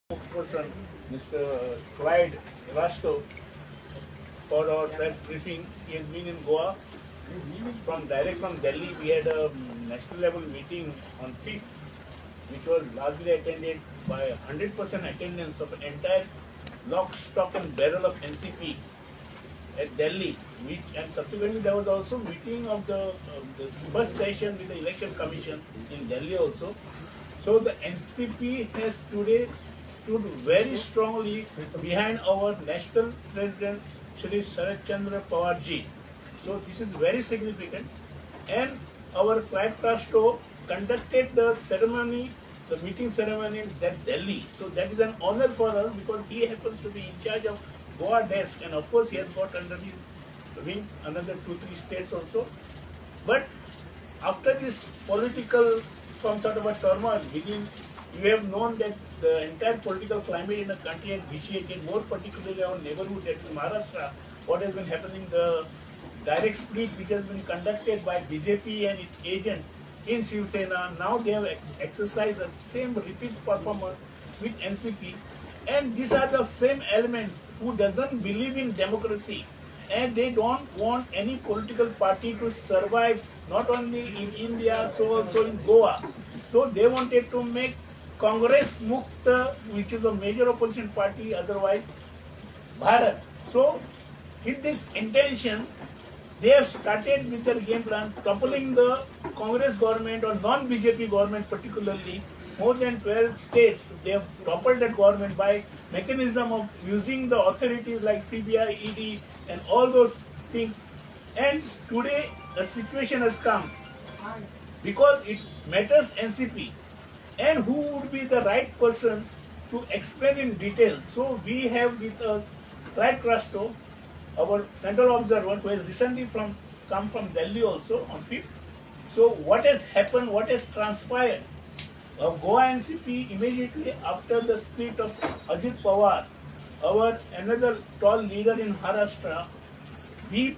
spokesperson, Mr. Clyde Crasto, for our press briefing. He has been in Goa. Direct from Delhi, we had a national level meeting on 5th, which was largely attended by 100% attendance of an entire lock, stock and barrel of NCP at Delhi. And subsequently there was also meeting of the first session with the Election Commission in Delhi also. So the NCP has today stood very strongly behind our national president, Shri Sharad Chandra Pawar ji. So this is very significant. And our Clyde Crasto conducted the ceremony, the meeting ceremony in that Delhi. So that is an honor for us because he happens to be in charge of Goa desk, and of course he has got under his wings another 2-3 states also. But after this political some sort of a turmoil within, you have known that the entire political climate in the country has vitiated, more particularly our neighborhood, that in Maharashtra, what has been happening, the direct split which has been conducted by BJP and its agent in Shiv Sena. Now they have exercised the same repeat performance with NCP, and these are the same elements who doesn't believe in democracy, and they don't want any political party to survive not only in India, so also in Goa. So they wanted to make Congress Mukta, which is a major opposition party, otherwise Bharat. So with this intention, they have started with their game plan, toppling the Congress government or non-BJP government particularly. More than 12 states, they have toppled that government by mechanism of using the authorities like CBI, ED and all those things. And today the situation has come because it matters NCP. And who would be the right person to explain in detail? So we have with us Clyde Crasto, our central observer, who has recently come from Delhi also on 5th. So what has happened, what has transpired? Goa NCP immediately after the split of Ajit Pawar, our another tall leader in Maharashtra, we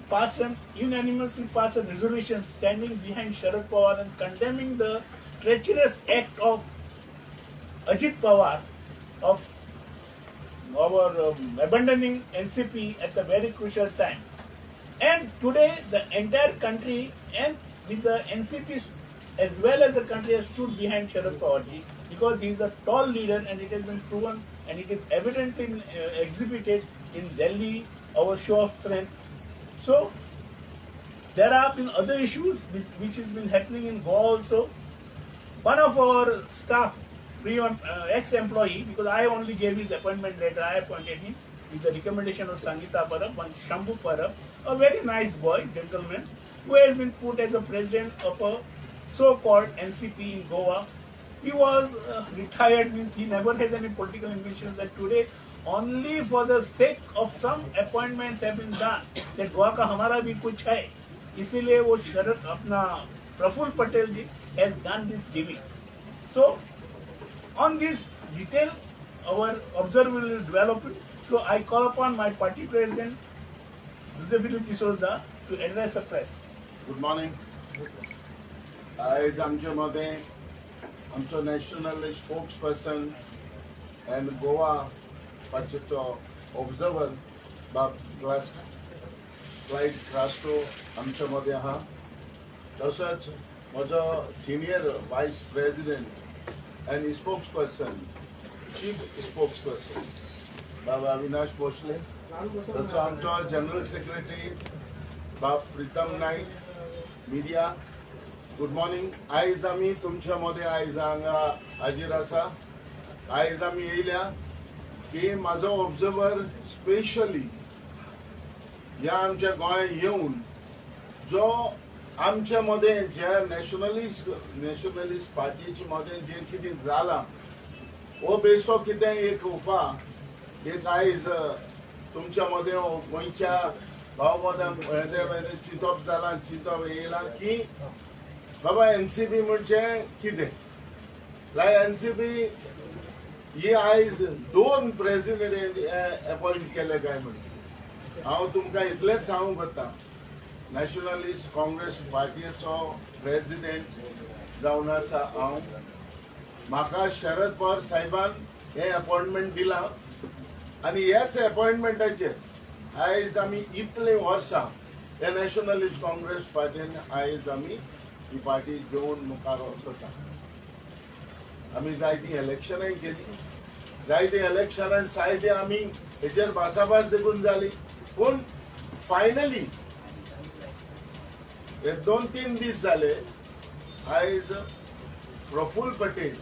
unanimously passed a resolution standing behind Sharad Pawar and condemning the treacherous act of Ajit Pawar of our abandoning NCP at a very crucial time. And today the entire country and with the NCP as well as the country has stood behind Sharad Pawar ji because he is a tall leader, and it has been proven and it is evidently exhibited in Delhi, our show of strength. So there have been other issues which has been happening in Goa also. One of our staff, ex-employee, because I only gave his appointment letter, I appointed him with the recommendation of Sangita Parab, one Shambhu Parab, a very nice boy, gentleman, who has been put as a president of a so-called NCP in Goa. He was retired, means he never has any political ambitions, that today only for the sake of some appointments have been done that Goa ka hamara bhi kuch hai, इसीलिए वो शरद अपना प्रफुल्ल पटेल जी has done these gimmicks. So on this detail our observer will develop it. So I call upon my party president Joseph D'Souza to address the press. Good morning. आज आमच्यामध्ये आमचो national spokesperson and Goa पाचो observer बाब क्लाइड क्रास्टो आमच्यामध्ये आहा. तसंच म्हजो senior vice president and spokesperson, chief spokesperson बाब अविनाश भोसले. तसो आमचो जनरल सेक्रेटरी बाब Pritam Naik. Media, good morning. आयज आमी तुमच्या मध्ये आयज हांगा हाजीर आसा. आयज आमी येयल्या की माझो ऑब्झर्वर स्पेशली ह्या आमच्या गोंयांत येवन जो आमच्या मध्ये ज्या नॅशनलिस्ट पार्टीच्या मध्ये जे कितें जालां हो बेश्टो कितें एक उफा एक आयज तुमच्या मध्ये गोंयच्या भावबंदां चिंतप जालां, चिंतप येयलां की बाबा एनसीपी म्हणजे कितें. लायक एनसीपी ही आयज 2 प्रेसिडेंट अपॉइंट केले काय म्हणून हांव तुमकां इतलेंच सांगूंक वता, नॅशनलिस्ट काँग्रेस पार्टीचो प्रेसिडेंट जावन आसा हांव. म्हाका शरद पवार साहेबान हे अपॉइंटमेंट दिला आणि याच अपॉइंटमेंटाचेर आयज आमी इतले वर्सां हे नॅशनलिस्ट काँग्रेस पार्टीन आयज आमी ही पार्टी घेवन मुखार वचता. आमी जायती इलेक्शनाय केली, जायती इलेक्शनान जायते आमी हेचेर भासाभास देखून जाली, पूण फायनली हे 2-3 दीस जाले आयज प्रफुल्ल पटेल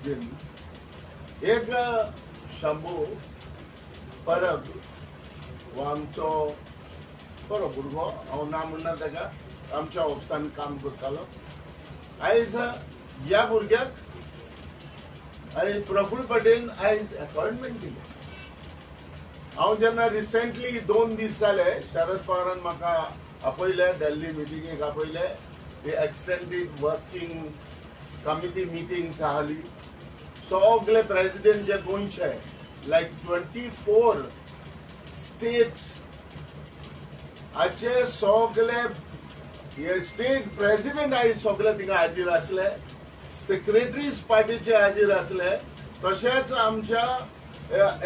जीन एक शंभू परब हो आमचो बरो भुरगो, हांव ना म्हणना ताका, आमच्या ऑफिसान काम करतालो. आयज ह्या भुरग्याक आयज प्रफुल्ल पटेल आयज अपॉइंटमेंट दिली. हांव जेन्ना रिसेंटली 2 दीस जाले शरद पवारान म्हाका आपयले, दिल्ली मिटिंगेक आपयले. ती एक्सटेंडेड वर्किंग कमिटी मिटिंग्स आसली. सगळे प्रेसिडेंट जे गोंयचे लायक 24 स्टेट्स हाचे सगळे हे स्टेट प्रेसिडेंट आयज सगळे थिंगा हाजीर आसले, सेक्रेटरीज पार्टीचे हाजीर आसले, तशेंच आमच्या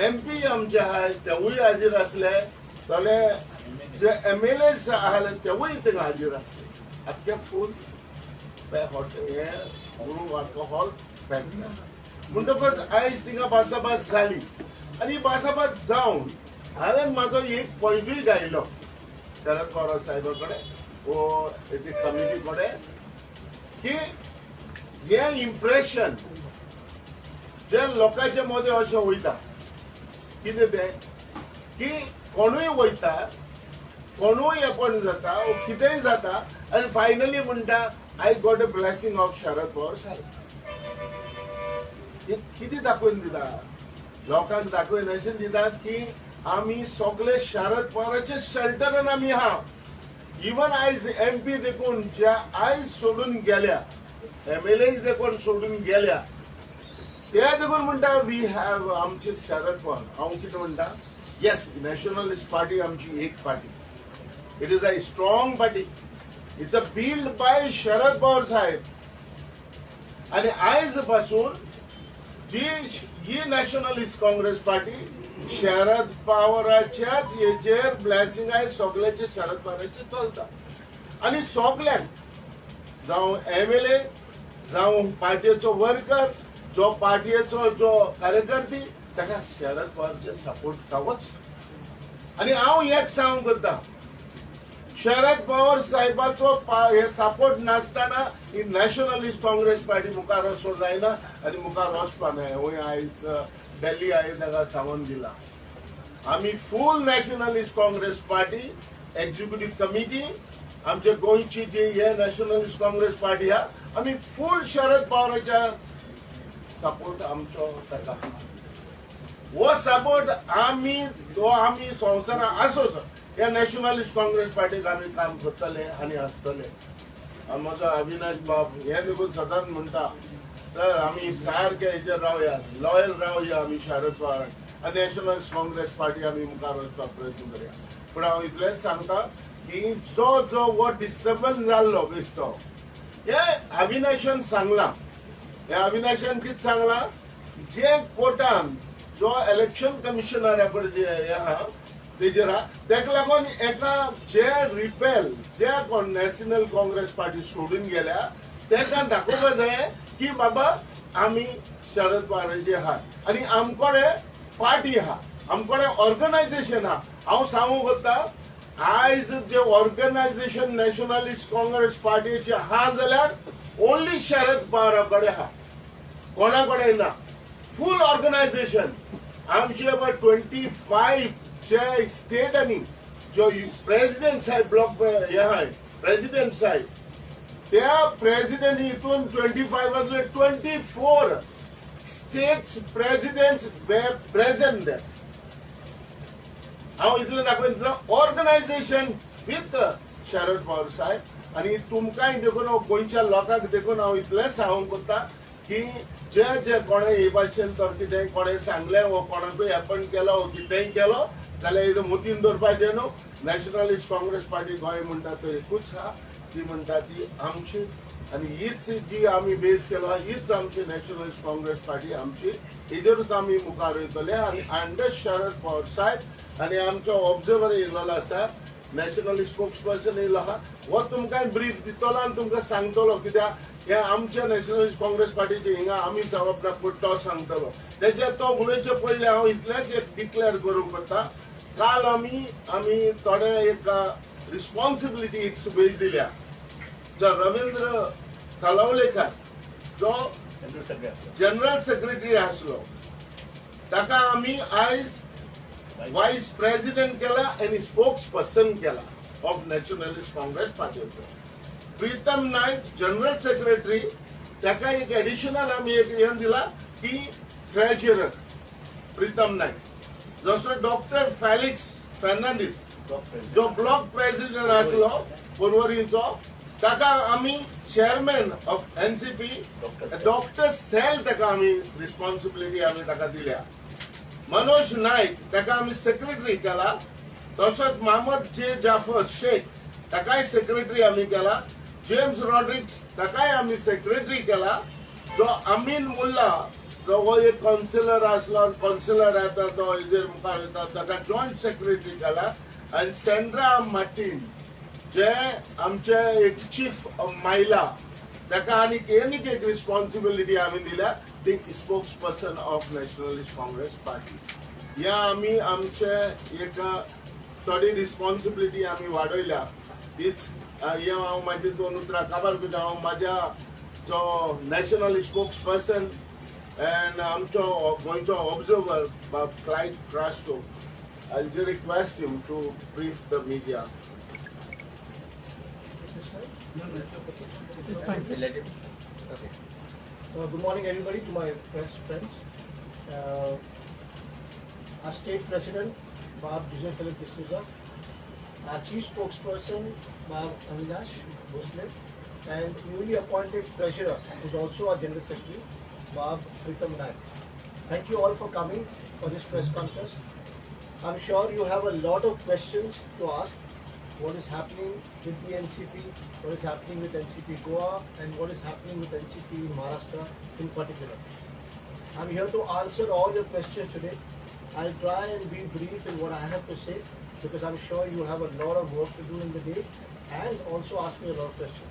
MP आमचे आहाय तेवूय हाजीर आसले, तले जे MLAs आसले तेवूय थिंगा हाजीर आसले. आख्खे फूल हॉटेल हे गुरू हॉल पॅक म्हणटकच आयज थिंगा भासाभास जाली आनी भासाभास जावन हांवें म्हाजो एक पॉयंटूय घायलो शरद पवार साहेबा कडेन वो हेची कमिटी कडेन की हे इम्प्रेशन जे लोकांचे मदें अशें वयता कितें तें की कोणूय वयता, कोणूय अपॉइंट जाता, कितेंय जाता आनी फायनली म्हणटा I got a blessing of Sharad Pawar साहेब. कितें दाखोवन दिता लोकांक, दाखोवन अशें दितात की आमी सगळे शरद पवाराचे शेल्टरान आमी आहा. इवन आयज MP देखून ज्या आयज सोडून गेल्या, MLAs देखून सोडून गेल्या, ते देखून म्हणटा वी हॅव आमचे शरद पवार. हांव कितें म्हणटा, येस नॅशनलिस्ट पार्टी आमची एक party, it is a strong party, it's a build by Sharad Pawar साहेब. आणि आयज पासून ही नॅशनलिस्ट काँग्रेस पार्टी शरद पवाराच्याच हेचेर ब्लेसिंग आहे, सगळ्याचे शरद पवाराचे चलता. आणि सगळ्यांक जावं MLA जावं पार्टीचो वर्कर, जो पार्टीचो जो कार्यकर्ती, ताका शरद पवारचे सपोर्ट जावच. आणि हांव एक सांग करता, शरद पवार साहेबाचो हे सपोर्ट नासतना ही नॅशनलिस्ट काँग्रेस पार्टी मुखार वचूंक जायना आनी मुखार वचपाक जाय. वय आयज दिल्ली हांवें ताका सांगून दिला. आमी full Nationalist Congress Party executive committee आमच्या गोंयची जी हे नॅशनलिस्ट काँग्रेस पार्टी आहा, आमी फूल शरद पवाराच्या सपोर्ट आमचो ताका. वो सपोर्ट आमी संवसारांत आसूच या नॅशनलिस्ट काँग्रेस पार्टीक आमी काम करतले आनी आसतले. म्हजो अविनाश बाब हे देखून सदांच म्हणटा, सर आमी सारके हेचेर रावया, लॉयल रावया आमी शरद पवार आनी नॅशनलिस्ट काँग्रेस पार्टी आमी मुखार वचपाक प्रयत्न करया. पूण हांव इतलेंच सांगता की जो वो डिस्टर्बन्स जाल्लो बेश्टो, हे अविनाशान सांगला. हे अविनाशान कितें सांगला, जे कोर्टान जो इलेक्शन कमिशनरा कडेन जे हे आहा तेजेर तेका लागून एका जे रिपेल जे कोण नॅशनल काँग्रेस पार्टी सोडून गेल्या तेका दाखोवपाक जाय की बाबा आमी शरद पवाराचे आहा आनी आमकडे पार्टी आहा, आमकडे ऑर्गनायझेशन आहा. हांव सांगूंक वता, आयज जे ऑर्गनायझेशन नॅशनलिस्ट काँग्रेस पार्टीचे आहा जाल्यार ओन्ली शरद पवारा कडेन आहा, कोणा कडेन ना. फूल ऑर्गनायझेशन आमचे 25 जे स्टेट आणि जो प्रेसिडेंट साहेब ब्लॉक हे आहे प्रेसिडेंट साहेब, त्या प्रेसिडेंट हितून 25 24 स्टेट्स प्रेसिडेंट्स प्रेझेंट. हांव इतलें दाखोवन ऑर्गनायझेशन विथ शरद पवार साहेब. आनी तुमकांय देखून गोंयच्या लोकांक देखून हांव इतलें सांगूंक सोदतां की जे कोणें हे भाशेन तर कितें कोणें सांगलें वो कोणाकूय अपॉइंट केलो वो कितेंय केलो जाल्यार इथं मोतीन दवरपाचें न्हू. नॅशनलिस्ट काँग्रेस पार्टी गोंय म्हणटा तो एकूच आहा, ती म्हणटा ती आमची. आनी हीच जी आमी बेस केलो हीच आमची नॅशनलिस्ट काँग्रेस पार्टी आमची हेजेरूच आमी मुखार वयतले आनी अंडर शरद पवार साहेब आनी आमचो ऑब्जर्वर येयल्लो आसा नॅशनल स्पोक्सपर्सन येयल्लो आहा हो तुमकां ब्रीफ दितलो आनी तुमकां सांगतलो कित्याक हे आमच्या नॅशनलिस्ट काँग्रेस पार्टीचे हिंगा आमी जबाबदार पडटा तो सांगतलो तेजे तो उलोवचे पयलीं हांव इतलेंच एक डिक्लेअर करूंक करता काल आमी थोडे एक रिस्पॉन्सिबिलिटी एक सुबेज दिल्या जो रवींद्र तलवलेकर जो जनरल सेक्रेटरी आसलो ताका आमी आयज वायस प्रेसिडेंट केला आनी स्पोक्स पर्सन केला ऑफ नॅशनलिस्ट काँग्रेस पार्टीचो प्रीतम नायक जनरल सेक्रेटरी ताका एक एडिशनल आमी एक हें दिला की ट्रेजरर प्रीतम नायक जसो डॉक्टर फॅलिक्स फर्नांडीस जो ब्लॉक प्रेसिडेंट आसलो पर्वरीचो ताका आमी चेअरमॅन ऑफ एनसीपी डॉक्टर सेल ताका आमी रिस्पॉन्सिबिलिटी आमी ताका दिल्या मनोज नायक ताका आमी सेक्रेटरी केला तसोच मोहम्मद जे जाफर शेख ताकाय सेक्रेटरी आमी केला जेम्स रॉड्रिक्स ताकाय आमी सेक्रेटरी केला जो अमीन मुल्ला जो हो एक काउन्सिलर आसलो काउन्सिलर येता तो हेजेर मुखार येता ताका जॉयंट सेक्रेटरी केला आनी सेंड्रा मार्टीन जे आमचे एक चीफ महिला ताका आनीक एक रिस्पॉन्सिबिलिटी आमी दिल्या ती spokes person of Nationalist Congress party ह्या आमी आमचे एक थोडी रिस्पॉन्सिबिलिटी आमी वाडयल्या तीच हे हांव म्हाजी दोन उतरां काबार करता हांव म्हाज्या जो नॅशनल स्पोक्स पर्सन एंड आमचो गोंयचो observer Clyde Crasto I will request him to brief the media. It's fine. Let it. Okay. Good morning, everybody, to my press friends. Our state president, Bob Jose Philip D'Souza, our chief spokesperson, Bob Avinash Bhosle, and newly appointed treasurer, who is also our general secretary, Bob Pritam Naik. Thank you all for coming for this press conference. I'm sure you have a lot of questions to ask. What is happening with the NCP, what is happening with NCP Goa, and what is happening with NCP in Maharashtra in particular. I'm here to answer all your questions today. I'll try and be brief in what I have to say because I'm sure you have a lot of work to do in the day and also ask me a lot of questions.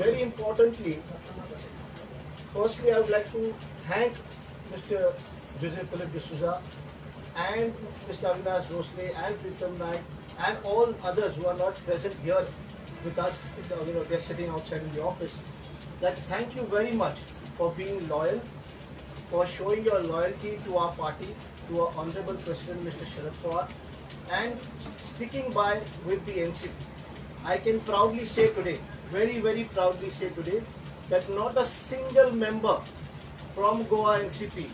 Very importantly, firstly I would like to thank Mr. Jose Philip D'Souza and Mr. Avinash Bhosle and Pritam Naik and all others who are not present here with us, they're sitting outside in the office, that thank you very much for being loyal, for showing your loyalty to our party, to our Honorable President Mr. Sharad Pawar, and sticking by with the NCP. I can proudly say today, very, very proudly say today, that not a single member from Goa NCP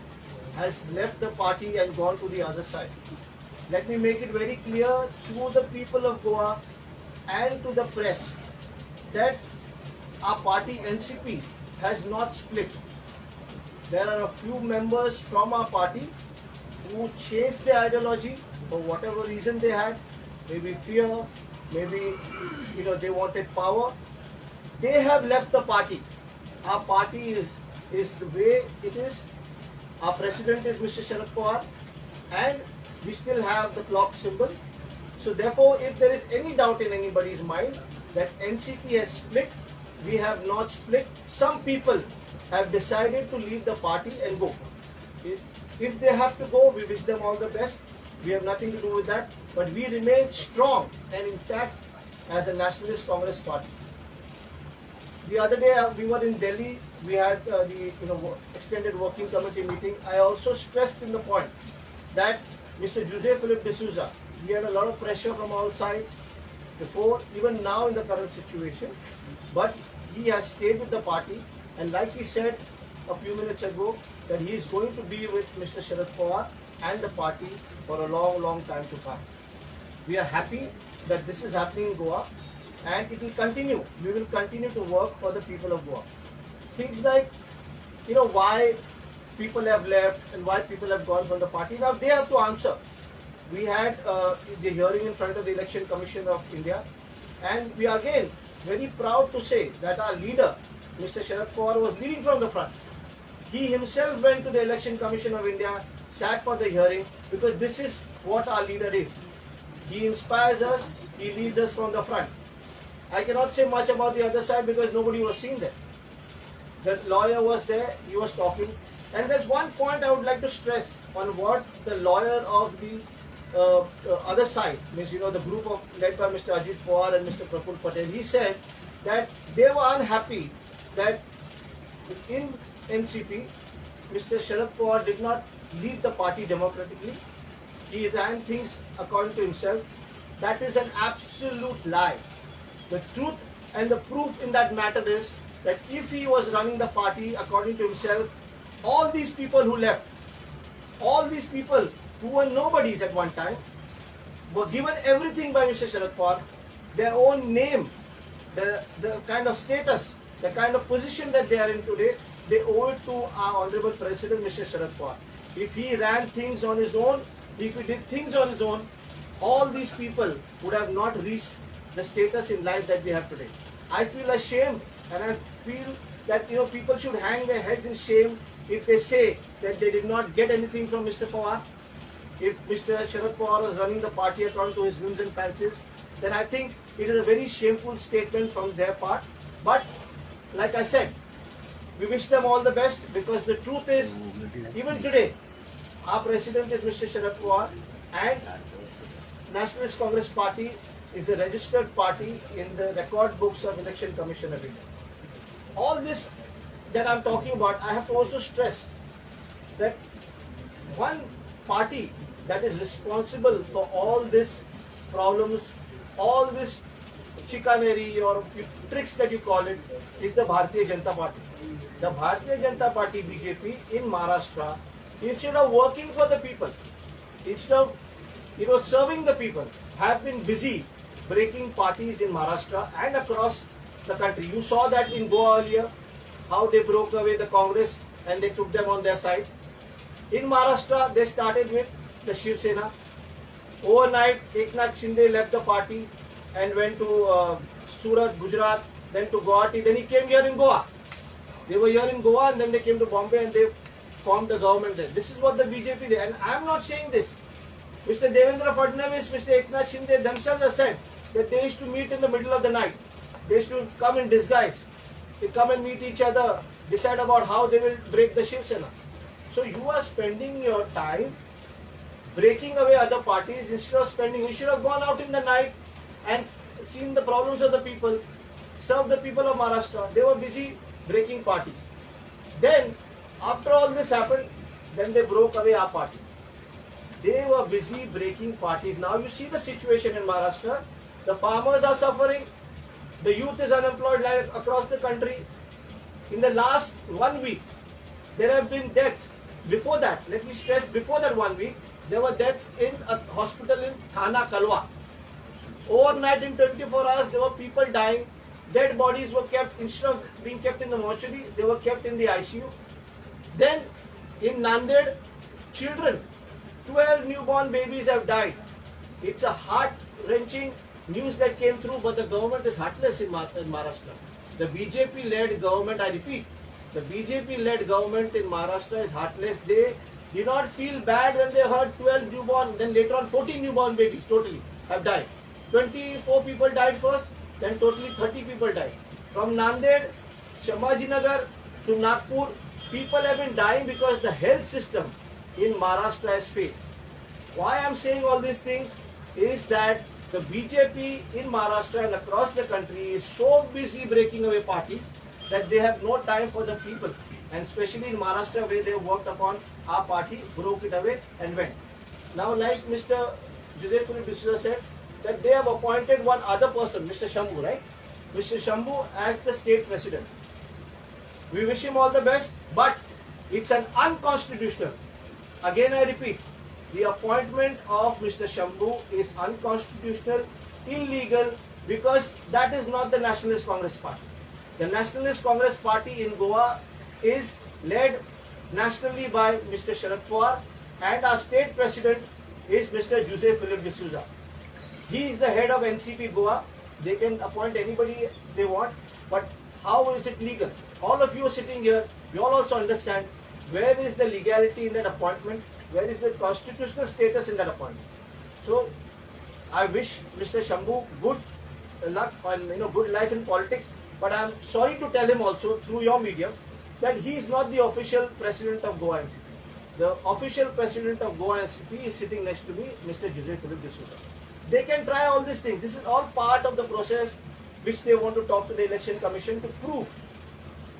has left the party and gone to the other side. Let me make it very clear to the people of Goa and to the press that our party NCP has not split. There are a few members from our party who changed their ideology for whatever reason they had, maybe fear, maybe they wanted power. They have left the party. Our party is the way it is. Our president is Mr. Sharad Pawar and we still have the clock symbol. So therefore, if there is any doubt in anybody's mind that NCP has split, we have not split. Some people have decided to leave the party and go. If they have to go, we wish them all the best. We have nothing to do with that. But we remain strong and intact as a nationalist Congress party. The other day we were in Delhi. We had the extended working committee meeting. I also stressed in the point that Mr. Jose Philip D'Souza, we had a lot of pressure from all sides before, even now in the current situation, but he has stayed with the party, and like he said a few minutes ago, that he is going to be with Mr. Sharad Pawar and the party for a long, long time to come. We are happy that this is happening in Goa, and it will continue. We will continue to work for the people of Goa. Things like, why people have left and why people have gone from the party. Now they have to answer. We had the hearing in front of the Election Commission of India, and we are again very proud to say that our leader, Mr. Sharad Pawar, was leading from the front. He himself went to the Election Commission of India, sat for the hearing, because this is what our leader is. He inspires us, he leads us from the front. I cannot say much about the other side because nobody was seen there. The lawyer was there, he was talking. And there's one point I would like to stress on what the lawyer of the other side, means the group led by Mr. Ajit Pawar and Mr. Praful Patel, he said that they were unhappy that in NCP, Mr. Sharad Pawar did not lead the party democratically. He ran things according to himself. That is an absolute lie. The truth and the proof in that matter is that if he was running the party according to himself, all these people who left, all these people who were nobodies at one time, were given everything by Mr. Sharad Pawar, their own name, the kind of status, the kind of position that they are in today, they owe it to our Honorable President, Mr. Sharad Pawar. If he ran things on his own, if he did things on his own, all these people would have not reached the status in life that they have today. I feel ashamed, and I feel that people should hang their heads in shame if they say that they did not get anything from Mr. Pawar. If Mr. Sharad Pawar was running the party according to his whims and fancies, then I think it is a very shameful statement from their part. But like I said, we wish them all the best, because the truth is, even today, our president is Mr. Sharad Pawar, and Nationalist Congress Party is the registered party in the record books of Election Commission of India. All this that I'm talking about, I have to also stress that one party that is responsible for all these problems, all this chicanery or tricks that you call it, is the Bharatiya Janata Party. The Bharatiya Janata Party, BJP, in Maharashtra, instead of working for the people, instead of serving the people, have been busy breaking parties in Maharashtra and across the country. You saw that in Goa earlier, how they broke away the Congress and they took them on their side. In Maharashtra, they started with the Shiv Sena. Overnight, Eknath Shinde left the party and went to Surat, Gujarat, then to Guwahati. Then he came here in Goa. They were here in Goa and then they came to Bombay and they formed the government there. This is what the BJP did. And I am not saying this. Mr. Devendra Fadnavis, Mr. Eknath Shinde themselves have said that they used to meet in the middle of the night. They used to come in disguise. They come and meet each other, decide about how they will break the Shiv Sena. So you are spending your time breaking away other parties instead of you should have gone out in the night and seen the problems of the people, served the people of Maharashtra. They were busy breaking parties. Then, after all this happened, then they broke away our party. They were busy breaking parties. Now you see the situation in Maharashtra. The farmers are suffering. The youth is unemployed across the country. In the last 1 week, there have been deaths. Before that, let me stress, before that 1 week, there were deaths in a hospital in Thana, Kalwa. Overnight in 24 hours, there were people dying. Dead bodies were kept, instead of being kept in the mortuary, they were kept in the ICU. Then, in Nanded, children, 12 newborn babies have died. It's a heart-wrenching news that came through, but the government is heartless in Maharashtra. The BJP-led government, I repeat, the BJP-led government in Maharashtra is heartless. They did not feel bad when they heard 12 newborn, then later on 14 newborn babies totally have died. 24 people died first, then totally 30 people died. From Nanded, Shambhajinagar to Nagpur, people have been dying because the health system in Maharashtra has failed. Why I am saying all these things is that the BJP in Maharashtra and across the country is so busy breaking away parties that they have no time for the people. And especially in Maharashtra, where they worked upon our party, broke it away and went. Now, like Mr. Joseph D'Souza said, that they have appointed one other person, Mr. Shambhu, right? Mr. Shambhu as the state president. We wish him all the best, but it's an unconstitutional. Again, I repeat, the appointment of Mr. Shambhu is unconstitutional, illegal, because that is not the Nationalist Congress Party. The Nationalist Congress Party in Goa is led nationally by Mr. Sharad Pawar, and our state president is Mr. Joseph D'Souza. He is the head of NCP Goa. They can appoint anybody they want, but how is it legal? All of you are sitting here, you all also understand where is the legality in that appointment? Where is the constitutional status in that appointment? So I wish Mr. Shambhu good luck and good life in politics, but I am sorry to tell him also through your medium that he is not the official president of Goa NCP. The official president of Goa NCP is sitting next to me, Mr. Jose Philip D'Souza. They can try all these things. This is all part of the process which they want to talk to the election commission to prove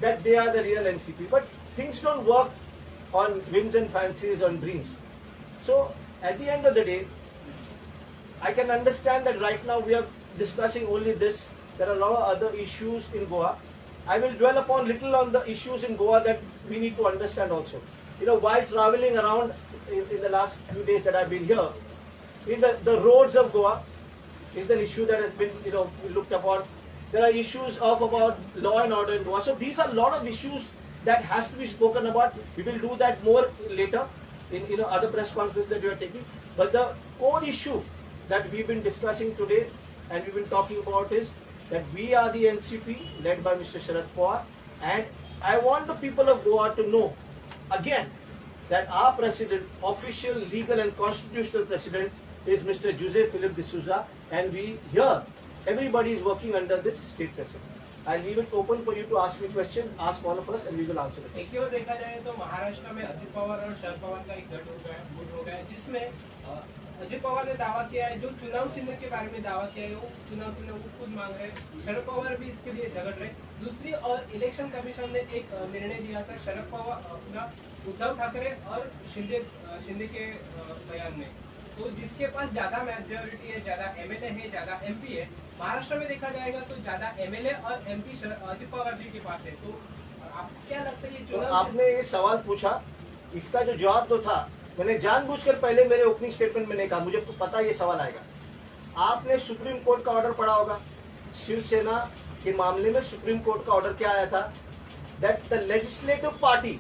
that they are the real NCP. But things don't work on whims and fancies, on dreams. So at the end of the day, I can understand that right now we are discussing only this. There are a lot of other issues in Goa. I will dwell upon little on the issues in Goa that we need to understand also. While traveling around in the last few days that I've been here, the roads of Goa is an issue that has been looked upon. There are issues about law and order in Goa. So these are a lot of issues that has to be spoken about. We will do that more later in other press conferences that we are taking. But the core issue that we've been discussing today and we've been talking about is that we are the NCP led by Mr. Sharad Pawar, and I want the people of Goa to know again that our president, official, legal and constitutional president is Mr. Jose Philip D'Souza, and we here, everybody is working under this state president. I'll leave it open for you to ask me questions, ask all of us and we will answer it. एक और देखा जाए तो महाराष्ट्र में अजित पवार और शरद पवार का एक गठ हो गया जिसमें अजित पवार ने दावा किया है, जो चुनाव चिन्ह के बारे में दावा किया है वो चुनाव चिन्ह वो खुद मांग रहे हैं। शरद पवार भी इसके लिए झगड़ रहे। दूसरी और इलेक्शन कमीशन ने एक निर्णय दिया था शरद पवार, उद्धव ठाकरे और शिंदे के बयान में, तो जिसके पास ज्यादा मेजोरिटी है, ज्यादा एमएलए है, ज्यादा एमपी है, महाराष्ट्र में देखा जाएगा तो ज्यादा एमएलए और एमपी अजित पवार जी के पास है। तो आपको क्या लगता है ये चुनाव? तो आपने ये सवाल पूछा, इसका जो जवाब तो था, मैंने जानबूझकर पहले मेरे ओपनिंग स्टेटमेंट में नहीं कहा, मुझे तो पता ये सवाल आएगा। आपने सुप्रीम कोर्ट का ऑर्डर पढ़ा होगा, शिवसेना के मामले में सुप्रीम कोर्ट का ऑर्डर क्या आया था, that the legislative party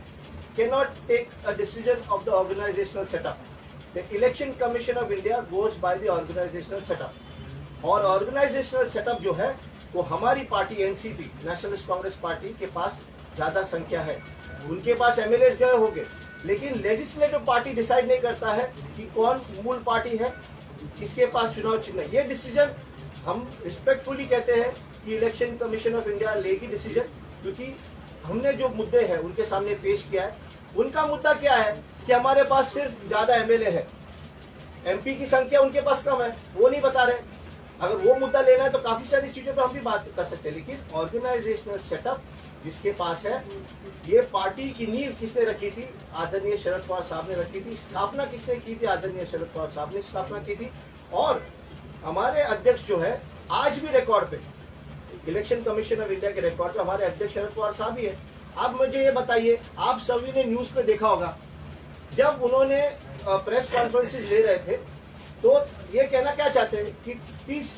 cannot take a decision of the organizational setup. The Election Commission of India goes by the organizational setup. और organizational setup जो है वो हमारी party NCP, nationalist Congress party के पास ज्यादा संख्या है, उनके पास एमएलए गए होंगे, लेकिन लेजिस्लेटिव पार्टी डिसाइड नहीं करता है कि कौन मूल पार्टी है, किसके पास चुनाव चिन्ह। ये डिसीजन हम रिस्पेक्टफुली कहते हैं कि इलेक्शन कमीशन ऑफ इंडिया लेगी डिसीजन, क्योंकि हमने जो मुद्दे हैं उनके सामने पेश किया है। उनका मुद्दा क्या है कि हमारे पास सिर्फ ज्यादा एमएलए है, एमपी की संख्या उनके पास कम है, वो नहीं बता रहे। अगर वो मुद्दा लेना है तो काफी सारी चीजों पे हम भी बात कर सकते हैं, लेकिन ऑर्गेनाइजेशनल सेटअप जिसके पास है, ये पार्टी की नींव किसने रखी थी, आदरणीय शरद पवार साहब ने रखी थी। स्थापना किसने की थी, आदरणीय शरद पवार साहब ने स्थापना की थी। और हमारे अध्यक्ष जो है आज भी रिकॉर्ड पे, इलेक्शन कमीशन ऑफ इंडिया के रिकॉर्ड पे हमारे अध्यक्ष शरद पवार साहब ही है। आप मुझे ये बताइए, आप सभी ने न्यूज पे देखा होगा, जब उन्होंने प्रेस कॉन्फ्रेंसेस ले रहे थे तो ये कहना क्या चाहते हैं कि 30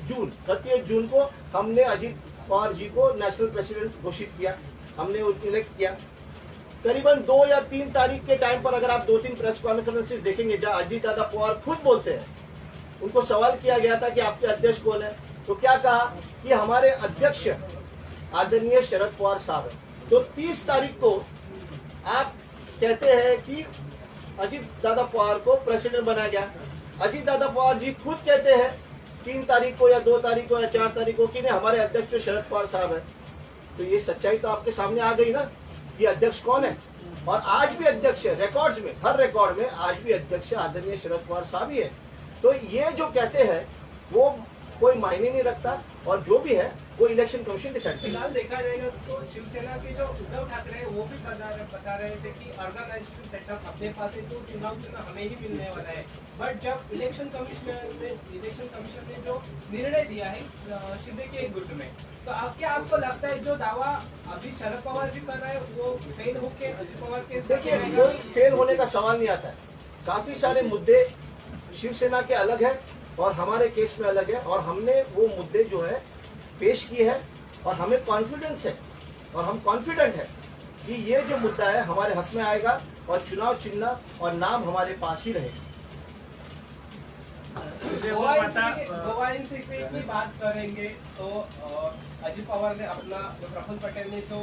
जून को हमने अजित पवार जी को नेशनल प्रेसिडेंट घोषित किया, हमने इलेक्ट किया। करीबन 2 या 3 तारीख के टाइम पर अगर आप 2-3 प्रेस कॉन्फ्रेंसेस देखेंगे जहाँ अजित दादा पवार खुद बोलते हैं, उनको सवाल किया गया था कि आपके अध्यक्ष कौन है, तो क्या कहा कि हमारे अध्यक्ष आदरणीय शरद पवार साहब है। तो 30 तारीख को आप कहते हैं कि अजित दादा पवार को प्रेसिडेंट बनाया गया। अजित दादा पवार जी खुद कहते हैं 3 तारीख को या 2 तारीख को या 4 तारीख को कि नहीं हमारे अध्यक्ष तो शरद पवार साहब है। तो ये सच्चाई तो आपके सामने आ गई ना कि अध्यक्ष कौन है। और आज भी अध्यक्ष है, रिकॉर्ड्स में, हर रिकॉर्ड में आज भी अध्यक्ष आदरणीय शरद पवार साहब ही है। तो ये जो कहते हैं वो कोई मायने नहीं रखता, और जो भी है वो इलेक्शन कमीशन डिसाइड करेगा। फिलहाल देखा जाएगा तो शिवसेना के जो उद्धव ठाकरे हैं वो भी बता रहे थे कि ऑर्गेनाइजेशन सेटअप अपने पास है तो चुनाव चिन्ह हमें ही मिलने वाला है। बट जब इलेक्शन कमीशन ने जो निर्णय दिया है शिंदे के गुट में, तो क्या आपको लगता है जो दावा अभी शरद पवार जी कर रहे हैं वो फेल होके अजित पवार के? देखिए, कोई फेल होने का सवाल नहीं आता है। काफी सारे मुद्दे शिवसेना के अलग है और हमारे केस में अलग है, और हमने वो मुद्दे जो है पेश किए हैं, और हमें कॉन्फिडेंस है और हम कॉन्फिडेंट है कि ये जो मुद्दा है हमारे हक में आएगा और चुनाव चिन्ह और नाम हमारे पास ही रहेगा। गोवा एनसीपी की बात करेंगे तो अजित पवार ने अपना जो प्रफुल्ल पटेल ने जो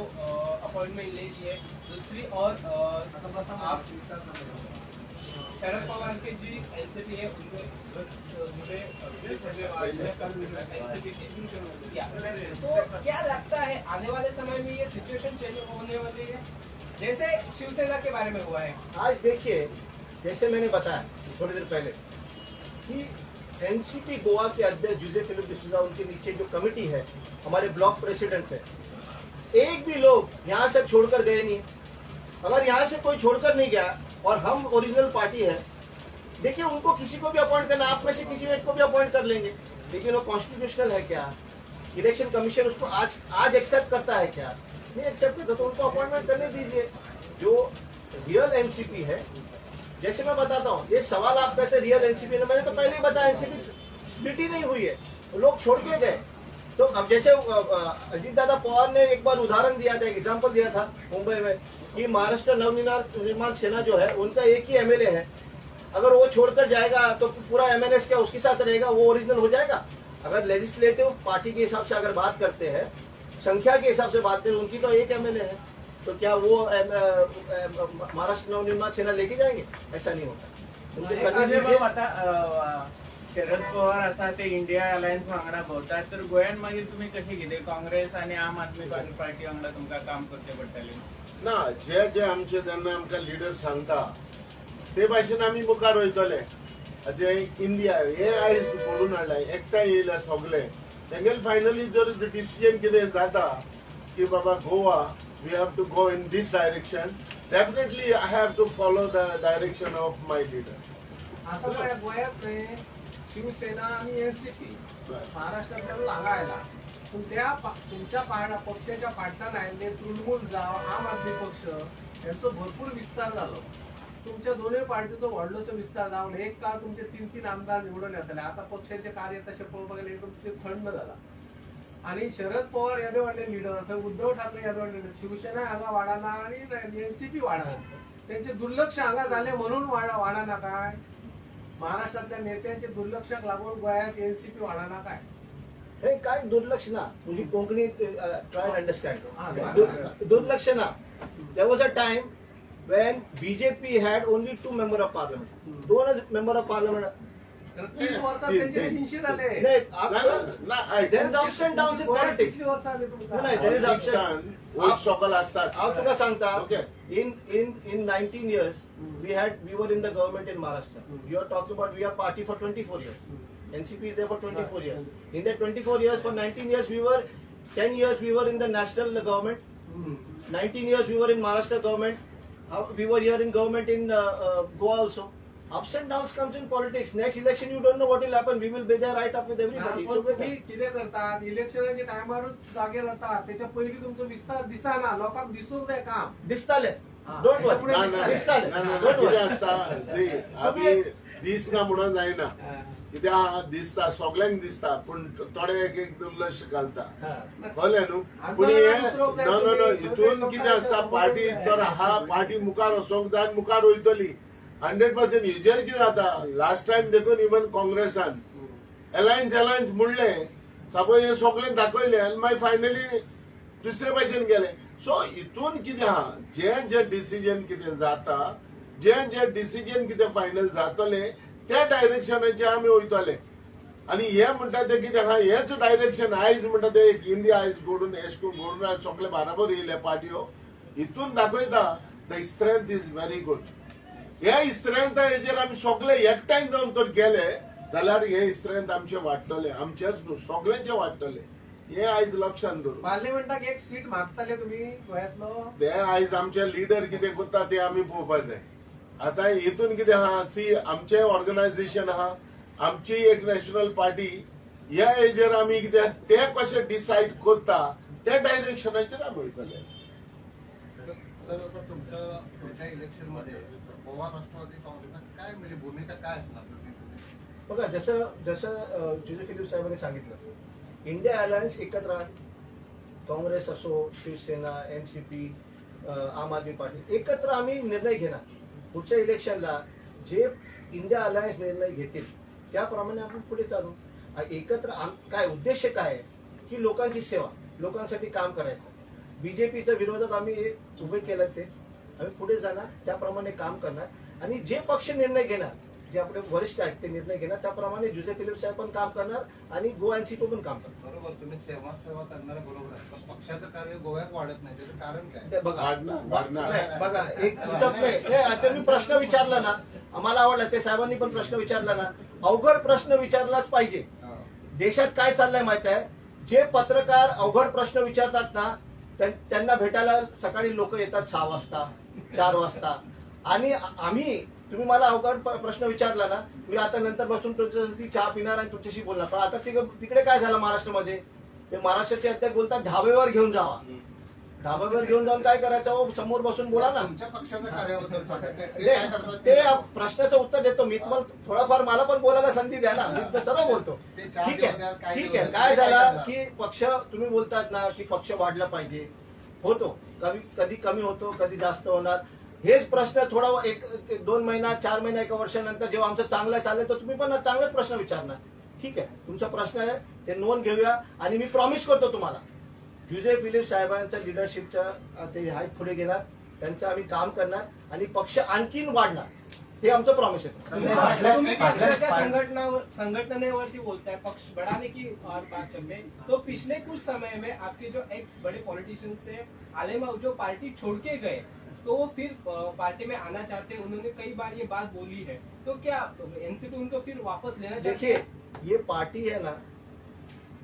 अपॉइंटमेंट ले ली है, दूसरी और आप शरद पवार के जी एनसीपी है उनमें तो क्या लगता है आने वाले समय में ये सिचुएशन चेंज होने वाली है जैसे शिवसेना के बारे में हुआ है? आज देखिए, जैसे मैंने बताया थोड़ी देर पहले कि एनसीपी गोवा के अध्यक्ष जुजे फिलिप डिसूजा, उनके नीचे जो कमेटी है, हमारे ब्लॉक प्रेसिडेंट है, एक भी लोग यहाँ से छोड़कर गए नहीं। अगर यहाँ से कोई छोड़कर नहीं गया और हम ओरिजिनल पार्टी है, देखिए उनको किसी को भी अपॉइंट करना, आप में से किसी एक को भी अपॉइंट कर लेंगे, लेकिन वो कॉन्स्टिट्यूशनल है क्या? इलेक्शन कमीशन उसको आज एक्सेप्ट करता है क्या? नहीं एक्सेप्ट करता तो उनको अपॉइंटमेंट करने दीजिए। जो रियल एनसीपी है, जैसे मैं बताता हूँ, ये सवाल आप कहते हैं रियल एनसीपी ने, मैंने तो पहले ही बताया एनसीपी स्प्लिट ही नहीं हुई है, लोग छोड़ के गए। तो अब जैसे अजीत दादा पवार ने एक बार उदाहरण दिया था, एग्जाम्पल दिया था मुंबई में कि महाराष्ट्र नवनिर्माण सेना जो है उनका एक ही एमएलए है, अगर वो छोड़कर जाएगा तो पूरा एमएनएस क्या उसके साथ रहेगा? वो ओरिजिनल हो जाएगा? अगर लेजिस्लेटिव पार्टी के हिसाब से अगर बात करते हैं, संख्या के हिसाब से बात करें, उनकी तो एक एमएलए है, तो क्या वो महाराष्ट्र नवनिर्माण सेना लेके जाएंगे? ऐसा नहीं होता। शरद पवार असा ते इंडिया अलायन्स वांगडा भोवतात, तर गोंयान मागीर तुम्ही कशी कितें काँग्रेस आणि आम आदमी पार्टी वांगडा तुमकां काम करचें पडटलें? ना, जे जे आमचे तेन्ना आमकां लिडर सांगता ते भाशेन आमी मुखार वयतले। जे इंडिया हे आयज पळोवन हाडला, एकठांय येयला सगळे, तेंगेल फायनली जर डिसिजन कितें जाता की बाबा Goa we have to go in this direction, definitely I have to follow the direction of my leader. आता गोयात शिवसेना आणि एनसीपी महाराष्ट्रातल्या लागायला पण त्या तुमच्या पक्षाच्या पाठलाग आहे, तृणमूल जाव आम आदमी पक्ष यांचं भरपूर विस्तार झालो, तुमच्या दोन्ही पार्टीचो व्हडलोसो विस्तार जावन एक काळ तुमचे 3-3 आमदार निवडून येतले, आता पक्षाचे कार्य तसे पळोवपाक गेले तुमचे थंड झाला। आणि शरद पवार यादे वाटे लिडर, तर उद्धव ठाकरे यादे वाटे लिडर, शिवसेना हांगा वाढाना आणि एनसीपी वाढाना, त्यांचे दुर्लक्ष हांगा झाले म्हणून वाढाना काय? महाराष्ट्रातल्या नेत्यांचे दुर्लक्षाक लागून गोयात एनसीपी वाढाना काय? हे काय दुर्लक्ष ना, तुझी कोंकणी ट्राय अंडरस्टँड दुर्लक्ष ना। There was a time when BJP had only 2 member of parliament, 2 member of parliament. 30 वर्षात त्यांचे 300 झाले। there is ups and downs in politics. नाही, there is ups and सॉकल असतात। आप तुका सांगता, in 19 years we were in the government in Maharashtra. You are talking about we are party for 24 years. NCP is there for 24 years. In that 24 years, for 19 years 10 years we were in the national government. 19 years we were in Maharashtra government. We were here in government in Goa also. Ups and downs comes in politics. Next election you don't know what will happen. We will be there right up with everybody. तुम्ही किती करतात? इलेक्शनच्या टायमावरच जागे जातात, त्याच्या पहिली तुमचं विस्तार दिसाना, लोकांना दिसूक जाय काम दिसताले. डोंट वरी, दिसताले. डोंट वरी असता जे आम्ही दिसना म्हणून जायना, कित्याक दिसता सगळ्यांक दिसता, पण थोडे एक दुर्लक्ष घालता, कळ्ळें न्हू? पूण नो हितून कितें आसता, पार्टी तर हा पार्टी मुखार वचोंक जाय, मुखार वयतली 100%। हेजेर कितें जाता, लास्ट टायम देखून इवन काँग्रेसान अलायन्स म्हणले, सपोज हे सगळें दाखयलें आनी मागीर फायनली दुसरे भाशेन गेले। सो हितून कितें आहा, जे डिसिजन कितें जाता, जे डिसिजन कितें फायनल जातले त्या डायरेक्शनाचे आमी वयतले। आणि हे म्हणटा ते कितें आहा, हेच डायरेक्शन आयज म्हणटा ते इंडिया आयज घडून घडून सगळे बराबर येयले पार्ट्यो, हितून दाखयता the strength is very good. हे स्ट्रेंथ हेजेर आमी सगळे एकठांय जावन तर गेले जाल्यार हे स्ट्रेंथ आमचे वाडटले, आमचेच न्हू सगळ्यांचे वाडटले। हे आयज लक्षात दवरून पार्लिमेंटाक एक सीट मागताले तुम्ही गोंयांतलो, ते आयज आमचे लिडर कितें करता ते आमी पळोवपाक जाय। आता हितून कितें आहा, सी आमचे ऑर्गनायझेशन आहा, आमची एक नॅशनल पार्टी, ह्या हेजेर आमी कितें ते कशें डिसायड करता त्या डायरेक्शनाचेर आमी वयतले। सर, आता तुमच्या पुढच्या इलेक्शन मध्ये गोवा राष्ट्रवादी काँग्रेसचा काय म्हणजे भूमिका काय असणार? बघा, जसं जुजे फिलिप साहेबांनी सांगितलं, इंडिया अलायन्स एकत्र आहे, काँग्रेस असो, शिवसेना, एनसीपी, आम आदमी पार्टी एकत्र आम्ही निर्णय घेणार। पुढच्या इलेक्शनला जे इंडिया अलायन्स निर्णय घेतील त्याप्रमाणे आपण पुढे चालू. एकत्र काय उद्देश काय आहे की लोकांची सेवा, लोकांसाठी काम करायचं. बीजेपीच्या विरोधात आम्ही एक उभे केलं, ते आम्ही पुढे जाणार, त्याप्रमाणे काम करणार. आणि जे पक्ष निर्णय घेणार, जे आपले वरिष्ठ आहेत ते निर्णय घेणार, त्याप्रमाणे जुजे फिलिप साहेब पण काम करणार आणि गोवा एनसीपी पण काम करणार. बरोबर, तुम्ही सेवा करणारे बरोबर आहे, पण पक्षाचं कार्य गोव्यात वाढत नाही, त्याचं कारण काय? ते बघा वाढणार. बघा एक आता मी प्रश्न विचारला ना, आम्हाला आवडला, ते साहेबांनी पण प्रश्न विचारला ना, अवघड प्रश्न विचारलाच पाहिजे. देशात काय चाललंय माहित आहे, जे पत्रकार अवघड प्रश्न विचारतात ना, त्यांना भेटायला सकाळी लोक येतात 6 वाजता 4 वाजता. आणि तुम्ही मला अवघड प्रश्न विचारला ना, मी आता नंतर बसून तुमच्यासाठी चहा पिणार आणि तुमच्याशी बोलणार. पण आता तिकडे काय झालं महाराष्ट्रामध्ये, ते महाराष्ट्राचे अध्यक्ष बोलतात धाब्यावर घेऊन जावा. धाब्यावर घेऊन जाऊन काय करायचं, समोर बसून बोला ना. तुमच्या पक्षाच्या कार्याबद्दल सांगा. ते प्रश्नाचं उत्तर देतो मी तुम्हाला, थोडाफार मला पण बोलायला संधी द्या ना, मी तर सर्व बोलतो. ठीक आहे. काय झालं की पक्ष, तुम्ही बोलतात ना की पक्ष वाढला पाहिजे, होतो कधी कमी होतो, कधी जास्त होणार. हेच प्रश्न थोडा 1-2 महिना 4 महिना 1 वर्षानंतर जेव्हा आमचं चांगलं चालेल तर तुम्ही पण चांगलेच प्रश्न विचारणार. ठीक आहे, तुमचा प्रश्न आहे, ते नोंद घेऊया. आणि मी प्रॉमिस करतो तुम्हाला, जुजे फिलिप साहेबांच्या लिडरशिपच्या ते आहेत पुढे घेणार, त्यांचं आम्ही काम करणार आणि पक्ष आणखीन वाढणार, हे आमचं प्रॉमिस आहे. तुम्ही पक्षाच्या संगठनेवरती बोलताय, पक्ष बढ़ाने की और बात चल रही, तो पिछले कुछ समय में आपके जो एक्स बड़े पॉलिटिशियंस से आलेमा जो पार्टी छोड़ के गए, तो वो फिर पार्टी में आना चाहते हैं, उन्होंने कई बार ये बात बोली है, तो क्या एनसीपी उनको फिर वापस लेना चाहते देखिए, हैं? ये पार्टी है ना,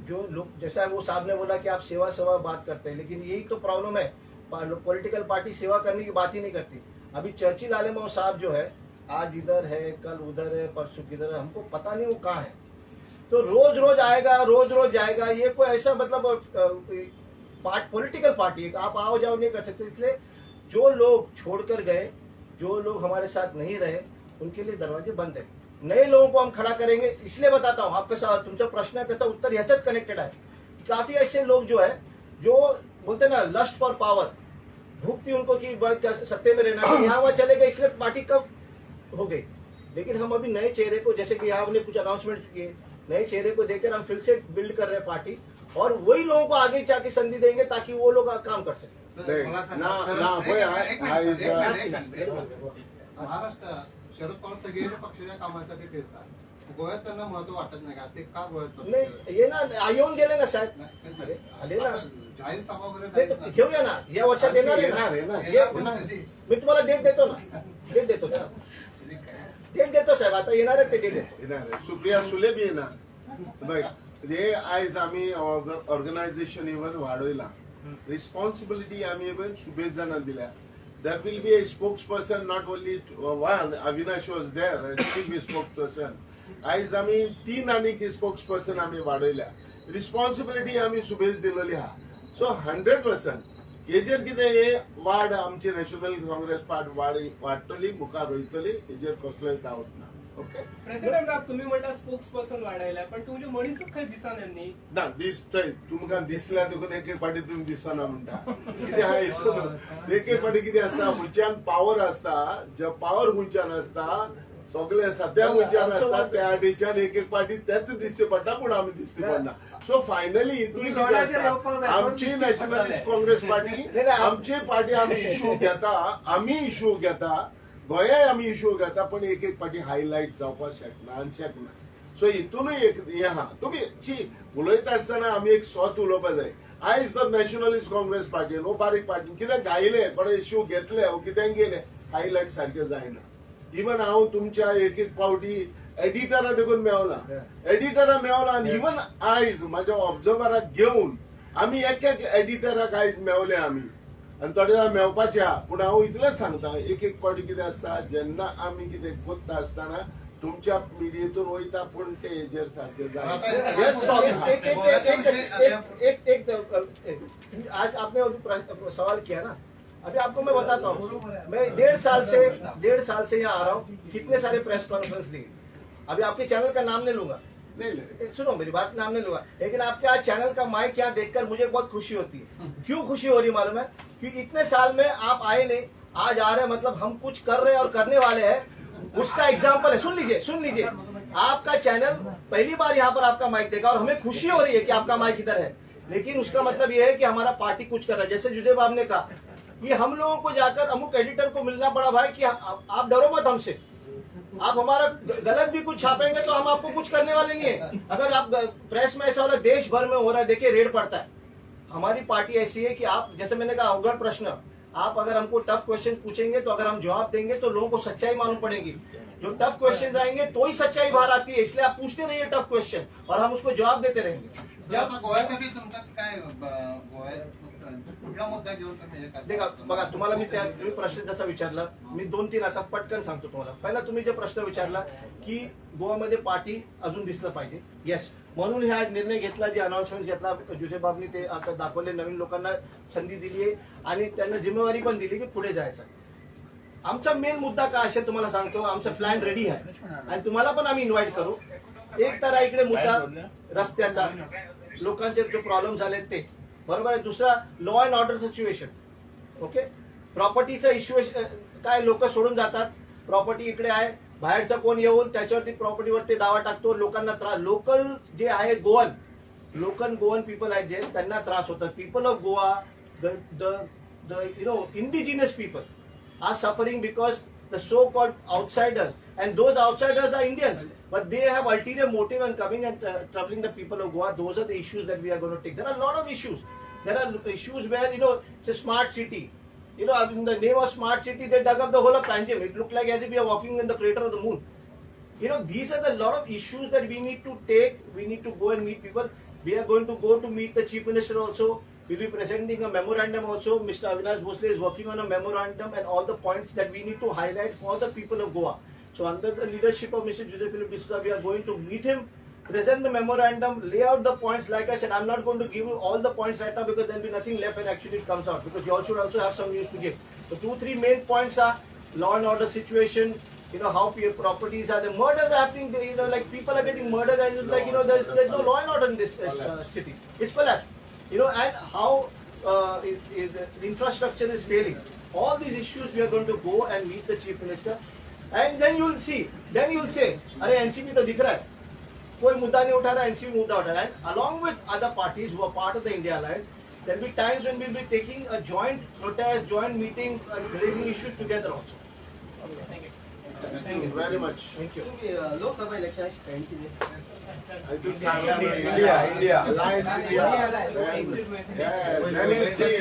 जो लोग, जैसा वो साहब ने बोला कि आप सेवा बात करते हैं, लेकिन यही तो प्रॉब्लम है, पॉलिटिकल पार्टी सेवा करने की बात ही नहीं करती. अभी चर्चिल आलेमा साहब जो है, आज इधर है, कल उधर है, परसों किधर है, हमको पता नहीं वो कहाँ है. तो रोज रोज आएगा, रोज रोज जाएगा, ये कोई ऐसा मतलब पॉलिटिकल पार्टी है, आप आओ जाओ नहीं कर सकते. इसलिए जो लोग छोड़कर गए, जो लोग हमारे साथ नहीं रहे, उनके लिए दरवाजे बंद है. नए लोगों को हम खड़ा करेंगे. इसलिए बताता हूँ, आपका सवाल, तुमचा प्रश्न है, त्याचा उत्तर ह्याच्यात कनेक्टेड आहे. काफी ऐसे लोग जो है, जो बोलते हैं ना लस्ट फॉर पावर, भूख थी उनको कि सत्ते में रहना, यहाँ वहाँ चले गए, इसलिए पार्टी कब हो गई. लेकिन हम अभी नए चेहरे को, जैसे कि यहाँ हमने कुछ अनाउंसमेंट किए, नए चेहरे को देकर हम फिर से बिल्ड कर रहे हैं पार्टी, और वही लोगों को आगे जाके संधि देंगे ताकि वो लोग काम कर सकें. महाराष्ट्र शरद पवार सगळे पक्षाच्या कामासाठी फिरतात, गोव्यात त्यांना महत्व वाटत नाही का? ते का गोव्यात नाही, ये ना येऊन गेले ना साहेब, आले ना, जाहीर सभा वगैरे ते तर घेऊया ना, या वर्षात येणार आहे ना. मी तुम्हाला डेट देतो ना, डेट देतो साहेब, आता येणार आहे ते डेट देतो. सुप्रिया सुले बी येणार. बघ, हे आयज आम्ही ऑर्गनायझेशन इव्हन वाढवला, रिस्पॉन्सिबिलिटी आम्ही इव्हन सुबेज जाणांना दिल्या. There will be a spokesperson, not only one. Avinash was there, and he will be spokesperson. आज आम्ही 3 आणि spokesperson आम्ही वाढवल्या. रिस्पॉन्सिबिलिटी आम्ही सुबेज दिलेली हा. सो 100% हेजेर कितें हे वाढ आमची नॅशनल काँग्रेस पार्टी वाडटली, मुखार वयतली, हेजेर कसलोय डावट ना. ओके, प्रेसिडेंट तुम्ही म्हणता स्पोक्सपर्सन वाढायला, पण तुमचे मनीस खंय दिसना यांनी ना दिसतंय. तुमकां दिसल्या देखून एक पार्टी तुम्ही दिसना म्हणटा. कितें आहा एक पार्टी कितें आसता, हुंयच्यान पावर आसता, जे पावर हुंयच्यान आसता, सगळे सध्या हुंयच्यान आसता, त्या आडीच्यान एक पार्टी तेच दिसते पडटा, पूण आमी दिसते पडना. सो फायनली हितून कितें आसता, आमची नॅशनलिस्ट काँग्रेस पार्टी, आमची पार्टी आमी इश्यू घेता, गोंयाय आमी इश्यू घेता, पण एक पार्टी हायलायट जावपाक शकना. सो हितूनय एक हे आहा. तुम्ही उलयता आसतना आमी एक स्वत उलोवपाक जाय. आयज तर नॅशनलिस्ट काँग्रेस पार्टीन वो बारीक पार्टी कितें गायले, कोणे इश्यू घेतले, कितें गेले, हायलायट सारखे जायना. इवन हांव तुमच्या एक पावटी एडिटरां देखून मेवला, आनी इवन आयज म्हाज्या ऑब्झर्वराक घेवन आमी एक एडिटराक आयज मेवले आमी, आनी थोडे जाण मेवपाचे आहा. पूण हांव इतलेंच सांगता, एक पावटी कितें आसता, जेन्ना आमी कितें कोत्ता आसतना तुमच्या मिडियेतून वयता, पूण ते हेजेर सारखे जाय. आज आपने सवाल किया ना, अभी आपको मैं बताता हूँ, मैं 1.5 साल से यहाँ आ रहा हूँ, कितने सारे प्रेस कॉन्फ्रेंस ली. अभी आपके चैनल का नाम नहीं लूंगा, सुनो मेरी बात, नाम नहीं लूंगा, लेकिन आपके आज चैनल का माइक यहाँ देखकर मुझे बहुत खुशी होती है. क्यों खुशी हो रही मालूम है? क्योंकि इतने साल में आप आए नहीं, आज आ रहे हैं, मतलब हम कुछ कर रहे हैं और करने वाले हैं, उसका एग्जाम्पल है. सुन लीजिए, आपका चैनल पहली बार यहाँ पर आपका माइक देगा और हमें खुशी हो रही है कि आपका माइक इधर है, लेकिन उसका मतलब ये है कि हमारा पार्टी कुछ कर रहा है। जैसे जुजे बाब ने कहा कि हम लोगों को जाकर अमुक एडिटर को मिलना पड़ा भाई कि आप डरो मत हमसे, आप हमारा गलत भी कुछ छापेंगे तो हम आपको कुछ करने वाले नहीं है। अगर आप प्रेस में ऐसा हो रहा है, देश भर में हो रहा है, देखिए रेड पड़ता है। हमारी पार्टी ऐसी है कि आप, जैसे मैंने कहा, अवगढ़ प्रश्न, आप अगर हमको टफ क्वेश्चन पूछेंगे तो अगर हम जवाब देंगे तो लोगों को सच्चाई मालूम पड़ेगी। जो टफ क्वेश्चन आएंगे तो ही सच्चाई बाहर आती है, इसलिए आप पूछते रहिए टफ क्वेश्चन और हम उसको जवाब देते रहेंगे। जब गोव्यासाठी तुमचा काय गोव्यात कुठला मुद्दा घेऊन तुम्ही हे करता? देखा बघा, तुम्हाला मी तुम्ही प्रश्न जसा विचारला, मी 2-3 आता पटकन सांगतो तुम्हाला। पहिला तुम्ही जे प्रश्न विचारला की गोवामध्ये पार्टी अजून दिसलं पाहिजे, येस, म्हणून हे आज निर्णय घेतला, जे अनाउन्समेंट घेतला जुजेबाबनी, ते आता दाखवले, नवीन लोकांना संधी दिली आहे आणि त्यांना जिम्मेवारी पण दिली की पुढे जायचं। आमचा मेन मुद्दा काय असेल तुम्हाला सांगतो, आमचा प्लॅन रेडी आहे आणि तुम्हाला पण आम्ही इन्व्हाइट करू। एक तर इकडे मुद्दा रस्त्याचा, लोकांचे जे प्रॉब्लेम झाले ते, बरोबर आहे। दुसरा law and order situation, okay, प्रॉपर्टीचा इश्यू, काय लोक सोडून जातात, प्रॉपर्टी इकडे आहे, बाहेरचा कोण येऊन त्याच्यावरती प्रॉपर्टीवरती दावा टाकतो, लोकांना त्रास, लोकल जे आहे गोवन पीपल आहेत जे, त्यांना त्रास होतात। People of Goa, the indigenous people are suffering because the so-called outsiders, and those outsiders are Indians, but they have ulterior motive and coming and troubling the people of Goa. Those are the issues that we are going to take. There are a lot of issues. There are issues where, it's a smart city. In the name of smart city, they dug up the whole of Panjim. It looked like as if we are walking in the crater of the moon. These are the lot of issues that we need to take. We need to go and meet people. We are going to go to meet the Chief Minister also. We will be presenting a memorandum also. Mr. Avinash Bhosle is working on a memorandum and all the points that we need to highlight for the people of Goa. So under the leadership of Mr. Jose Philip D'Souza, we are going to meet him, present the memorandum, lay out the points. Like I said, I'm not going to give you all the points right now because there will be nothing left when actually it comes out, because you all should also have some news to give. So 2-3 main points are law and order situation, how properties are, the murders are happening, like people are getting murdered, and it's like, there's no law and order in this city. It's collapsed. And how the infrastructure is failing. All these issues we are going to go and meet the Chief Minister, and then you'll say, अरे NCP तो दिख रहा है, कोई मुद्दा नहीं उठा रहा, NCP मुद्दा उठा रहा है। And along with other parties who are part of the India Alliance, there will be times when we'll be taking a joint protest, joint meeting, raising issues together also. Thank you very much. Thank you. Lok Sabha election stand किती? I think India. Alliance India. Then we'll see.